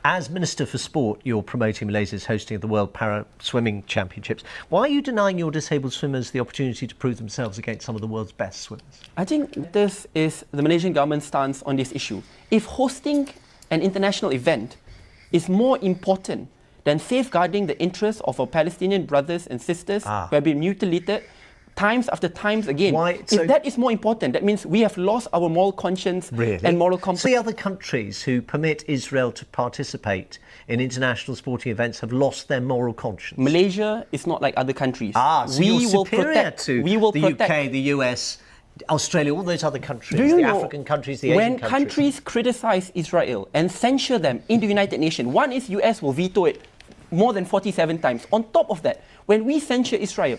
As Minister for Sport, you're promoting Malaysia's hosting of the World Para-Swimming Championships. Why are you denying your disabled swimmers the opportunity to prove themselves against some of the world's best swimmers? I think this is the Malaysian government's stance on this issue. If hosting an international event is more important than safeguarding the interests of our Palestinian brothers and sisters who have been mutilated times after times again. If that is more important, that means we have lost our moral conscience and moral compass. So the other countries who permit Israel to participate in international sporting events have lost their moral conscience. Malaysia is not like other countries. So you're superior to the UK, the US, Australia, all those other countries, the African countries, the Asian countries. When countries criticize Israel and censure them in the United Nations, one is US will veto it more than 47 times. On top of that, when we censure Israel,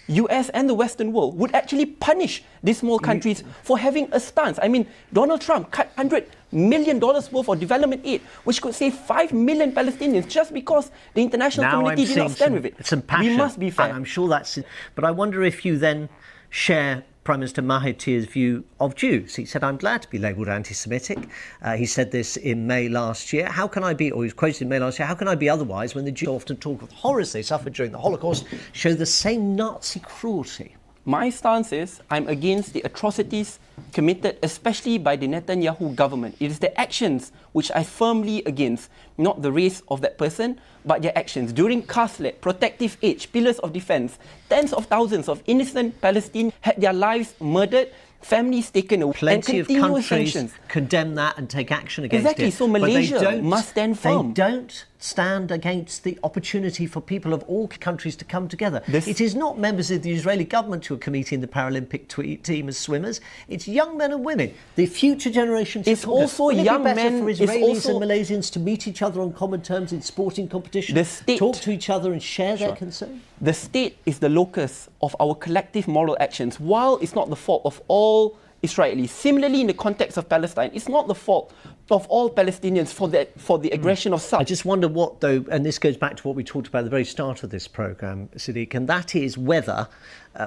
US and the Western world would actually punish these small countries for having a stance. I mean, Donald Trump cut $100 million worth of development aid, which could save 5 million Palestinians just because the international community did not stand with it. Some passion, we must be fair. I'm sure that's it. But I wonder if you then share Prime Minister Mahathir's view of Jews. He said, I'm glad to be labelled anti-Semitic. He said this in May last year. How can I be, or he was quoted in May last year, how can I be otherwise when the Jews often talk of the horrors they suffered during the Holocaust, show the same Nazi cruelty? My stance is I'm against the atrocities committed, especially by the Netanyahu government. It is the actions which I firmly against, not the race of that person, but their actions. During Kaslet, Protective Age, Pillars of Defense, tens of thousands of innocent Palestinians had their lives murdered, families taken away, Plenty and of countries sanctions. Condemn that and take action against it. Exactly, so Malaysia must stand firm. They don't stand against the opportunity for people of all countries to come together. It is not members of the Israeli government who are committing the Paralympic team as swimmers. It's young men and women, the future generations. It's also young men. For Israelis and Malaysians to meet each other on common terms in sporting competitions, talk to each other and share their concern. The state is the locus of our collective moral actions. While it's not the fault of all Israelis, similarly in the context of Palestine, it's not the fault of all Palestinians for the aggression of some. I just wonder what, though, and this goes back to what we talked about at the very start of this programme, Siddiq, and that is whether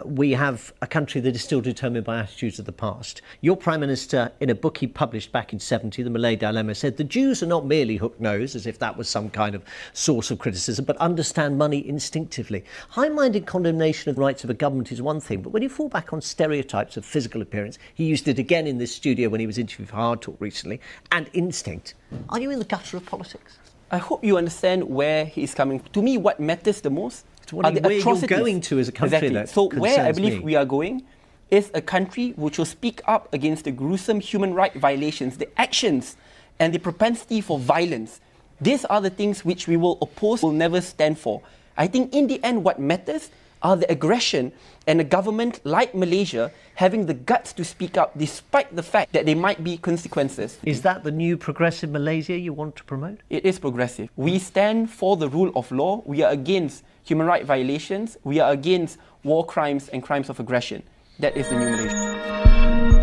we have a country that is still determined by attitudes of the past. Your Prime Minister, in a book he published back in '70, The Malay Dilemma, said the Jews are not merely hook-nosed, as if that was some kind of source of criticism, but understand money instinctively. High-minded condemnation of the rights of a government is one thing, but when you fall back on stereotypes of physical appearance, he used it again in this studio when he was interviewed for Hard Talk recently, and instinct, are you in the gutter of politics? I hope you understand where he is coming. To me, what matters the most are the atrocities. Where you're going to as a country. Exactly. So where I believe we are going is a country which will speak up against the gruesome human rights violations, the actions and the propensity for violence. These are the things which we will oppose, will never stand for. I think in the end what matters are the aggression and a government like Malaysia having the guts to speak up despite the fact that there might be consequences. Is that the new progressive Malaysia you want to promote? It is progressive. We stand for the rule of law. We are against human rights violations. We are against war crimes and crimes of aggression. That is the new Malaysia.